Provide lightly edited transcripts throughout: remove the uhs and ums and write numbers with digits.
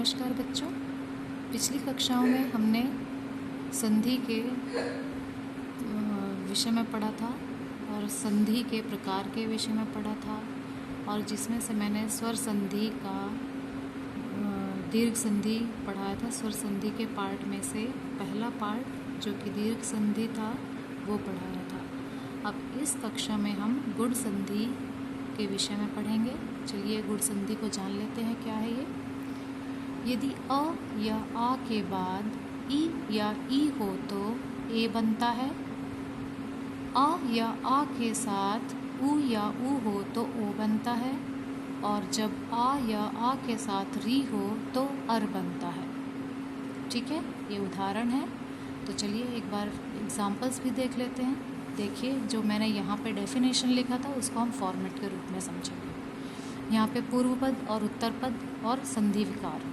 नमस्कार बच्चों। पिछली कक्षाओं में हमने संधि के विषय में पढ़ा था और संधि के प्रकार के विषय में पढ़ा था, और जिसमें से मैंने स्वर संधि का दीर्घ संधि पढ़ाया था। स्वर संधि के पार्ट में से पहला पार्ट जो कि दीर्घ संधि था वो पढ़ाया था। अब इस कक्षा में हम गुण संधि के विषय में पढ़ेंगे। चलिए गुण संधि को जान लेते हैं, क्या है ये। यदि अ या आ के बाद ई या ई हो तो ए बनता है। आ या आ के साथ उ या उ हो तो ओ बनता है, और जब आ या आ के साथ री हो तो अर बनता है। ठीक है, ये उदाहरण है। तो चलिए एक बार एग्जाम्पल्स भी देख लेते हैं। देखिए, जो मैंने यहाँ पे डेफिनेशन लिखा था उसको हम फॉर्मेट के रूप में समझेंगे। यहाँ पे पूर्व पद और उत्तर पद और संधि विकार।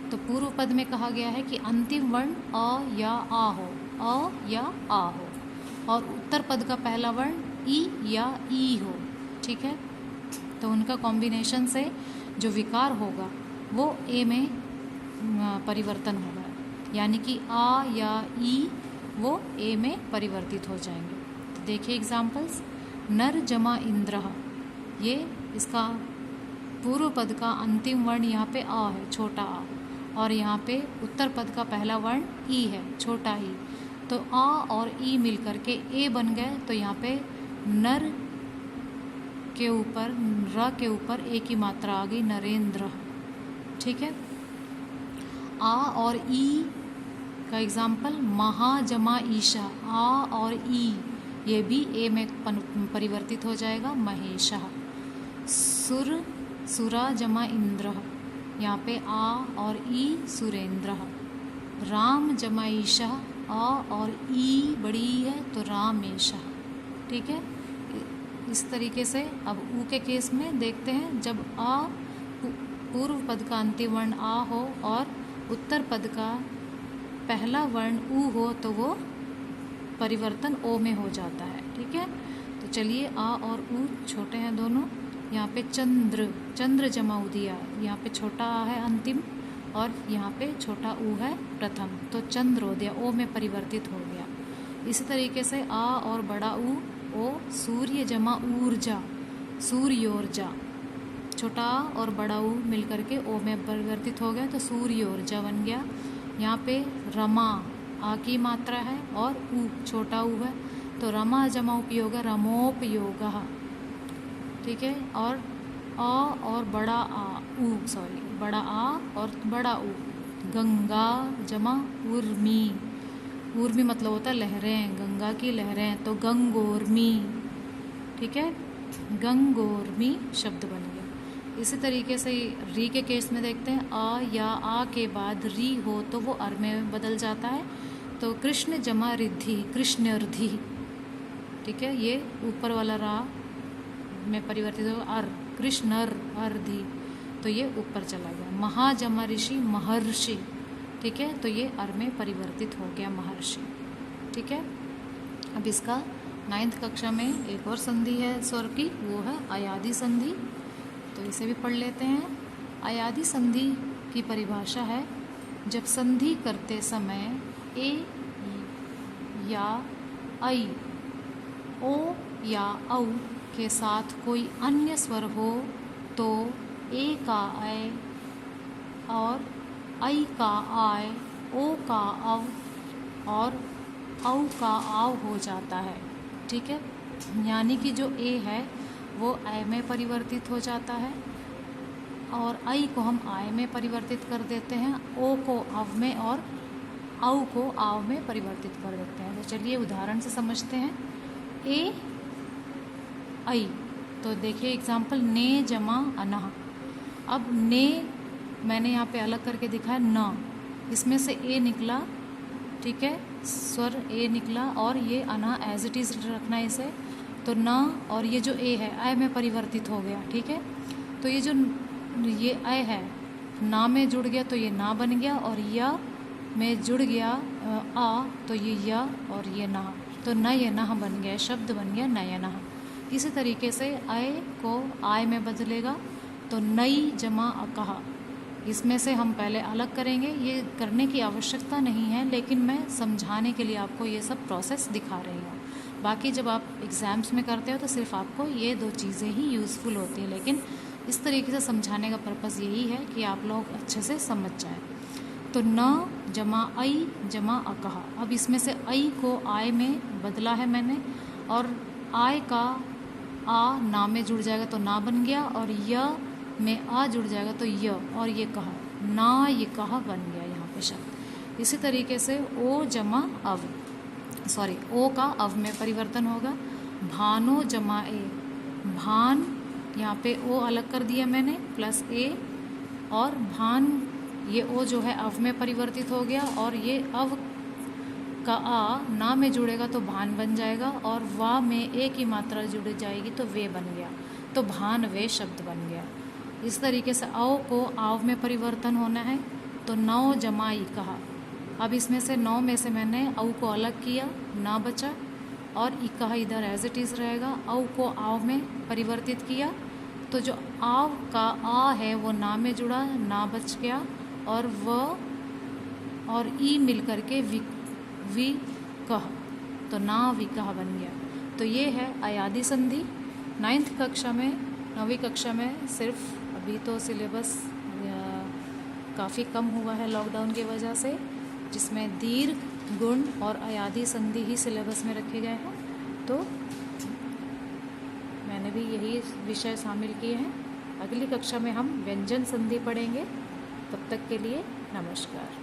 तो पूर्व पद में कहा गया है कि अंतिम वर्ण अ या आ हो, अ या आ हो, और उत्तर पद का पहला वर्ण ई या ई हो। ठीक है, तो उनका कॉम्बिनेशन से जो विकार होगा वो ए में परिवर्तन होगा, यानी कि आ या ई वो ए में परिवर्तित हो जाएंगे। तो देखिए एग्जाम्पल्स। नर जमा इंद्रः, ये इसका पूर्व पद का अंतिम वर्ण यहाँ पे आ है, छोटा आ, और यहाँ पे उत्तर पद का पहला वर्ण ई है, छोटा ई। तो आ और ई मिलकर के ए बन गए। तो यहाँ पे नर के ऊपर, र के ऊपर ए की मात्रा आ गई, नरेंद्र। ठीक है, आ और ई का एग्जाम्पल महा जमा ईशा, आ और ई ये भी ए में परिवर्तित हो जाएगा, महेशा। सुर सुरा जमा इंद्र, यहाँ पे आ और ई सुरेंद्र। राम जमा ईशा, आ और ई बड़ी है तो रामेशा। ठीक है, इस तरीके से। अब ऊ के केस में देखते हैं, जब आ पूर्व पद का अंतिम वर्ण आ हो और उत्तर पद का पहला वर्ण ऊ हो तो वो परिवर्तन ओ में हो जाता है। ठीक है, तो चलिए आ और ऊ छोटे हैं दोनों। यहाँ पे चंद्र, चंद्र जमा उदिया, यहाँ पे छोटा आ है अंतिम और यहाँ पे छोटा ऊ है प्रथम, तो चंद्रोदय ओ में परिवर्तित हो गया। इसी तरीके से आ और बड़ा ऊ ओ सूर्य जमा ऊर्जा, सूर्योर्जा, छोटा आ और बड़ा ऊ मिलकर के ओ में परिवर्तित हो गया तो सूर्योर्जा बन गया। यहाँ पे रमा, आ की मात्रा है और ऊ छोटा ऊ है तो रमा जमा उपयोग, रमोपयोग। ठीक है, और आ और बड़ा आ, बड़ा आ और बड़ा ऊ, गंगा जमा उर्मी, उर्मी मतलब होता है लहरें, गंगा की लहरें, तो गंगोर्मी। ठीक है, गंगोर्मी शब्द बन गया। इसी तरीके से री के केस में देखते हैं, आ या आ के बाद री हो तो वो अर में बदल जाता है, तो कृष्ण जमा रिद्धि, कृष्णर्धि। ठीक है, ये ऊपर वाला रा में परिवर्तित हो अर, कृष्णर अर्धि, तो ये ऊपर चला गया। महाजमा ऋषि, महर्षि। ठीक है, तो ये अर में परिवर्तित हो गया, महर्षि। ठीक है, अब इसका 9th कक्षा में एक और संधि है स्वर की, वो है अयादि संधि। तो इसे भी पढ़ लेते हैं। अयादि संधि की परिभाषा है, जब संधि करते समय ए या ऐ, ओ या औ के साथ कोई अन्य स्वर हो तो ए का ऐ और ऐ का आय, ओ का औ और औ का आव हो जाता है। ठीक है, यानी कि जो ए है वो ऐ में परिवर्तित हो जाता है और ऐ को हम आय में परिवर्तित कर देते हैं, ओ को अव में और औ को आव में परिवर्तित कर देते हैं। तो चलिए उदाहरण से समझते हैं। ए ऐ, तो देखिए एग्जाम्पल, ने जमा अनह। अब ने मैंने यहाँ पे अलग करके दिखाया न, इसमें से ए निकला। ठीक है, स्वर ए निकला और ये अना एज इट इज़ रखना है इसे, तो न, और ये जो ए है ऐ में परिवर्तित हो गया। ठीक है, तो ये जो ये ऐ है ना में जुड़ गया तो ये ना बन गया, और य में जुड़ गया आ तो ये य और ये ना, तो नयनः बन गया, शब्द बन गया नयनः। इसी तरीके से ऐ को आय में बदलेगा तो नई जमा अकह, इसमें से हम पहले अलग करेंगे। ये करने की आवश्यकता नहीं है, लेकिन मैं समझाने के लिए आपको ये सब प्रोसेस दिखा रही हूँ। बाकी जब आप एग्ज़ाम्स में करते हो तो सिर्फ आपको ये 2 चीज़ें ही यूज़फुल होती हैं, लेकिन इस तरीके से समझाने का पर्पज़ यही है कि आप लोग अच्छे से समझ जाएं। तो न जमा आई जमा अकहा। अब इसमें से आई को आय में बदला है मैंने, और आय का आ ना में जुड़ जाएगा तो ना बन गया, और य में आ जुड़ जाएगा तो य, और ये कहा ना ये कहा बन गया यहाँ पे शब्द। इसी तरीके से ओ जमा अव, सॉरी ओ का अव में परिवर्तन होगा। भानो जमा ए, भान यहाँ पे ओ अलग कर दिया मैंने प्लस ए, और भान ये ओ जो है अव में परिवर्तित हो गया, और ये अव का आ ना में जुड़ेगा तो भान बन जाएगा, और वा में ए की मात्रा जुड़ जाएगी तो वे बन गया, तो भान वे शब्द बन गया। इस तरीके से औ को आव में परिवर्तन होना है तो नौ जमाई कहा। अब इसमें से 9 में से मैंने औ को अलग किया, ना बचा, और ई कहा इधर एज इट इज़ रहेगा। औ को आव में परिवर्तित किया तो जो आव का आ है वो ना में जुड़ा, ना बच गया, और व और ई मिल करके वि कह, तो ना विकह बन गया। तो ये है अयादी संधि। 9th कक्षा में 9वीं कक्षा में सिर्फ अभी तो सिलेबस काफ़ी कम हुआ है लॉकडाउन की वजह से, जिसमें दीर्घ, गुण और अयादी संधि ही सिलेबस में रखे गए हैं। तो मैंने भी यही विषय शामिल किए हैं। अगली कक्षा में हम व्यंजन संधि पढ़ेंगे। तब तक के लिए नमस्कार।